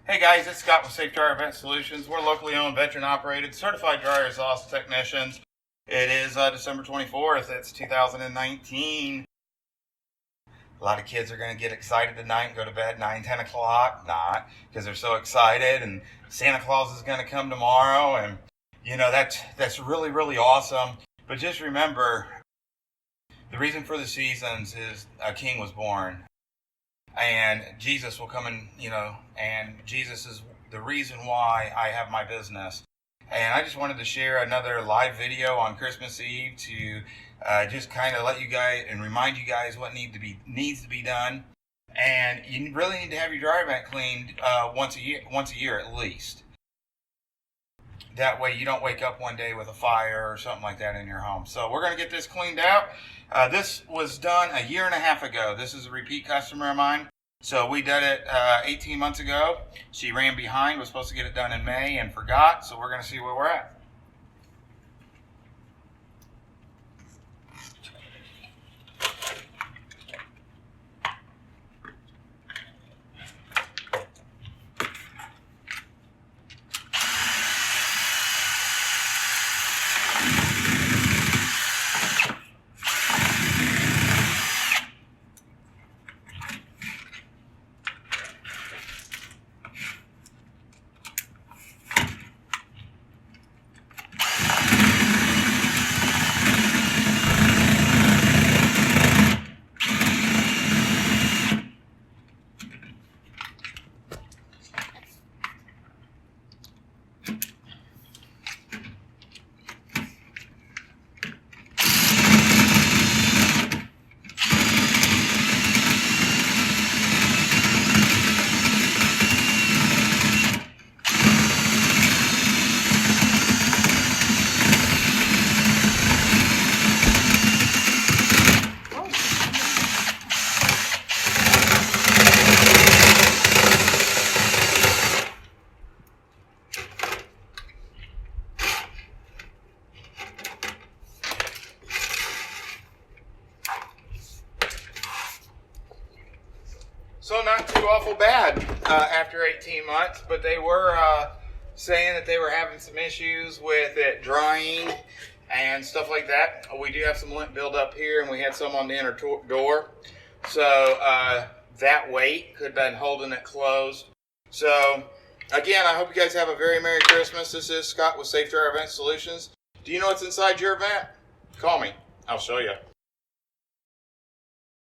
Hey guys, it's Scott with Safe Dryer Event Solutions. We're locally owned, veteran operated, certified dryer exhaust technicians. It is December 24th. It's 2019. A lot of kids are going to get excited tonight and go to bed 9, 10 o'clock. Not, because they're so excited, and Santa Claus is going to come tomorrow, and you know that's really, really awesome. But just remember, the reason for the seasons is a king was born. And Jesus will come in, and Jesus is the reason why I have my business. And I just wanted to share another live video on Christmas Eve to just kind of let you guys and remind you guys what needs to be done. And you really need to have your dryer vent cleaned once a year at least. That way you don't wake up one day with a fire or something like that in your home. So we're going to get this cleaned out. This was done a year and a half ago. This is a repeat customer of mine. So we did it 18 months ago. She ran behind, was supposed to get it done in May and forgot. So we're going to see where we're at. So not too awful bad after 18 months, but they were saying that they were having some issues with it drying and stuff like that. We do have some lint build up here, and we had some on the inner door. So that weight could have been holding it closed. So again, I hope you guys have a very Merry Christmas. This is Scott with Safe Dryer Event Solutions. Do you know what's inside your vent? Call me. I'll show you.